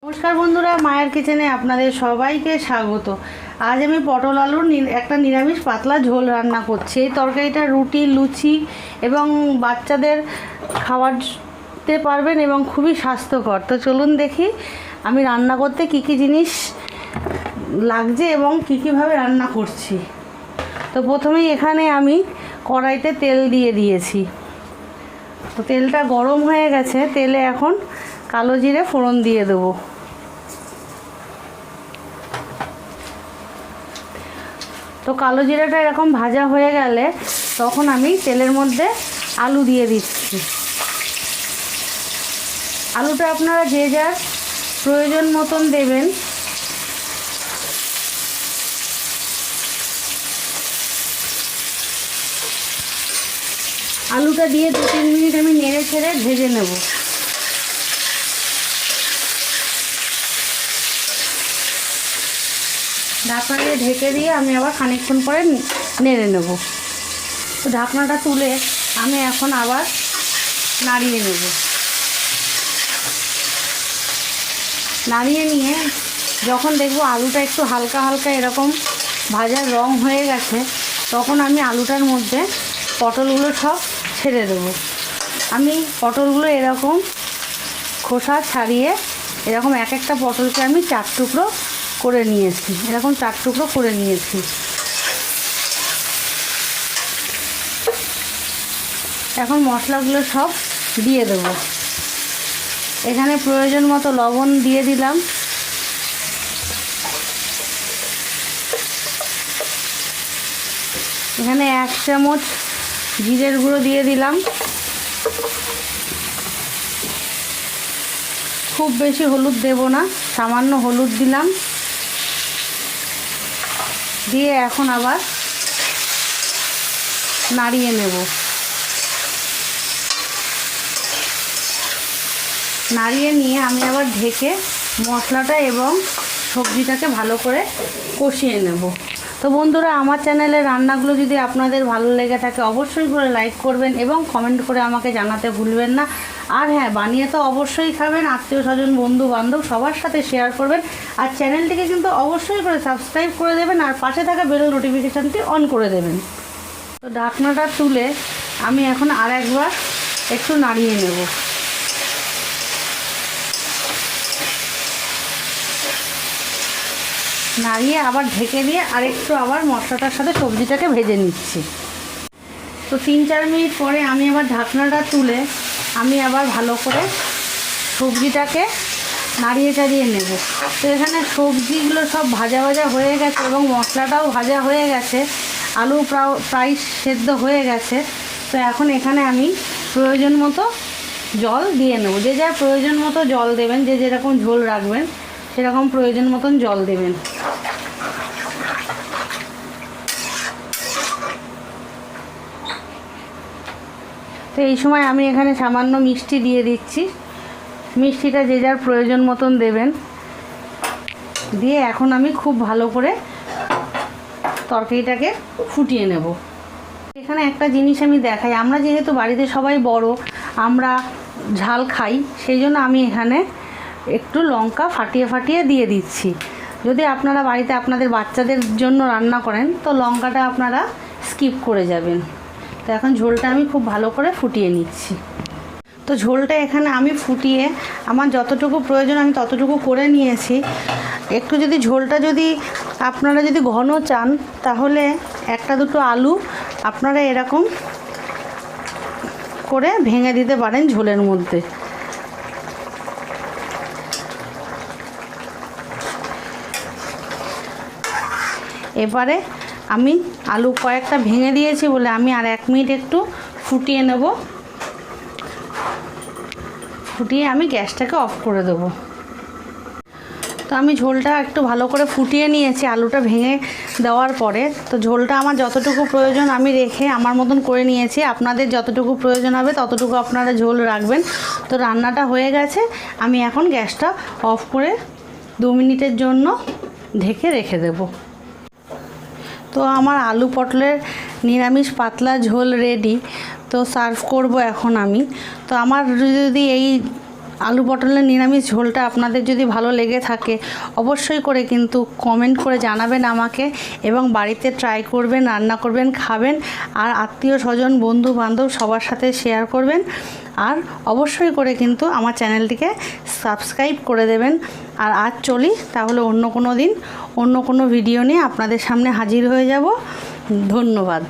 नमस्कार बंधुरा मायर किचेने आपनादेर सबाइके स्वागत। आज आमी पटल आलुर एक निरामिष पातला झोल रान्ना करछि। এই তরকারিটা রুটি লুচি এবং বাচ্চাদের খাওয়াতে পারবেন এবং খুবই স্বাস্থ্যকর। তো চলুন দেখি আমি রান্না করতে কি কি জিনিস লাগছে এবং কি কিভাবে রান্না করছি। তো প্রথমেই এখানে আমি কড়াইতে তেল দিয়ে দিয়েছি। তো তেলটা গরম হয়ে গেছে, তেলে এখন কালো জিরে ফোড়ন দিয়ে দেবো। তো কালো জিরাটা এরকম ভাজা হয়ে গেলে তখন আমি তেলের মধ্যে আলু দিয়ে দিচ্ছি। আলুটা আপনারা যে যার প্রয়োজন মতন দেবেন। আলুটা দিয়ে 2-3 মিনিট আমি নেড়ে ছেড়ে ভেজে নেব। ঢাকনা দিয়ে ঢেকে দিয়ে আমি আবার খানিকক্ষণ পরে নেড়ে নেব। তো ঢাকনাটা তুলে আমি এখন আবার নাড়িয়ে নেব। নাড়িয়ে নিয়ে যখন দেখব আলুটা একটু হালকা হালকা এরকম ভাজার রং হয়ে গেছে তখন আমি আলুটার মধ্যে পটলগুলো সব ছেড়ে দেব। আমি পটলগুলো এরকম খোসা ছাড়িয়ে এরকম এক একটা পটলকে আমি 4 টুকরো করে নিয়েছি, এরকম 4 টুকরো করে নিয়েছি। এখন মশলাগুলো সব দিয়ে দেব। এখানে প্রয়োজন মতো লবণ দিয়ে দিলাম। এখানে 1 চামচ জিরের গুঁড়ো দিয়ে দিলাম। খুব বেশি হলুদ দেব না, সামান্য হলুদ দিলাম। দিয়ে এখন আবার নাড়িয়ে নেব। নাড়িয়ে নিয়ে আমি আবার ঢেকে মশলাটা এবং সবজিটাকে ভালো করে কষিয়ে নেব। তো বন্ধুরা, আমার চ্যানেলের রান্নাগুলো যদি আপনাদের ভালো লেগে থাকে অবশ্যই করে লাইক করবেন এবং কমেন্ট করে আমাকে জানাতে ভুলবেন না। আর হ্যাঁ, বানিয়ে তো অবশ্যই খাবেন, আত্মীয় স্বজন বন্ধু বান্ধব সবার সাথে শেয়ার করবেন। আর চ্যানেলটিকে কিন্তু অবশ্যই করে সাবস্ক্রাইব করে দেবেন আর পাশে থাকা বেল নোটিফিকেশানটি অন করে দেবেন। তো ঢাকনাটা তুলে আমি এখন আর একবার একটু নাড়িয়ে নেব। নাড়িয়ে আবার ঢেকে দিয়ে আরেকটু আবার মশলাটার সাথে সবজিটাকে ভেজে নিচ্ছি। তো 3-4 মিনিট পরে আমি আবার ঢাকনাটা তুলে আমি আবার ভালো করে সবজিটাকে নাড়িয়ে চাড়িয়ে নেব। তো এখানে সবজিগুলো সব ভাজা ভাজা হয়ে গেছে এবং মশলাটাও ভাজা হয়ে গেছে, আলু প্রায় সেদ্ধ হয়ে গেছে। তো এখন এখানে আমি প্রয়োজন মতো জল দিয়ে নেব। যে যার প্রয়োজন মতো জল দেবেন, যে যেরকম ঝোল রাখবেন সেরকম প্রয়োজন মতন জল দেবেন। তো এই সময় আমি এখানে সামান্য মিষ্টি দিয়ে দিচ্ছি। মিষ্টিটা যে যার প্রয়োজন মতন দেবেন। দিয়ে এখন আমি খুব ভালো করে তরকারিটাকে ফুটিয়ে নেব। এখানে একটা জিনিস আমি দেখাই, আমরা যেহেতু বাড়িতে সবাই বড়, আমরা ঝাল খাই, সেই জন্য আমি এখানে একটু লঙ্কা ফাটিয়ে ফাটিয়ে দিয়ে দিচ্ছি। যদি আপনারা বাড়িতে আপনাদের বাচ্চাদের জন্য রান্না করেন তো লঙ্কাটা আপনারা স্কিপ করে যাবেন। তো এখন ঝোলটা আমি খুব ভালো করে ফুটিয়ে নিচ্ছি। তো ঝোলটা এখানে আমি ফুটিয়ে আমার যতটুকু প্রয়োজন আমি ততটুকু করে নিয়েছি। একটু যদি ঝোলটা আপনারা যদি ঘন চান তাহলে 1-2 আলু আপনারা এরকম করে ভেঙে দিতে পারেন ঝোলের মধ্যে। এবারে আমি আলু কয়েকটা ভেঙে দিয়েছি বলে আমি আর 1 মিনিট একটু ফুটিয়ে নেব। ফুটিয়ে আমি গ্যাসটাকে অফ করে দেব। তো আমি ঝোলটা একটু ভালো করে ফুটিয়ে নিয়েছি আলুটা ভেঙে দেওয়ার পরে। তো ঝোলটা আমার যতটুকু প্রয়োজন আমি রেখে আমার মতন করে নিয়েছি। আপনাদের যতটুকু প্রয়োজন হবে ততটুকু আপনারা ঝোল রাখবেন। তো রান্নাটা হয়ে গেছে, আমি এখন গ্যাসটা অফ করে 2 মিনিটের জন্য ঢেকে রেখে দেব। তো আমার আলু পটলের নিরামিষ পাতলা ঝোল রেডি। তো সার্ভ করব এখন আমি। তো আমার যদি এই আলু পটলের নিরামিষ ঝোলটা আপনাদের যদি ভালো লেগে থাকে অবশ্যই করে কিন্তু কমেন্ট করে জানাবেন আমাকে, এবং বাড়িতে ট্রাই করবেন, রান্না করবেন, খাবেন, আর আত্মীয় স্বজন বন্ধু বান্ধব সবার সাথে শেয়ার করবেন। আর অবশ্যই করে কিন্তু আমার চ্যানেলটিকে সাবস্ক্রাইব করে দেবেন। আর আজ চলি তাহলে, অন্য কোনো দিন অন্য কোনো ভিডিও নিয়ে আপনাদের সামনে হাজির হয়ে যাব। ধন্যবাদ।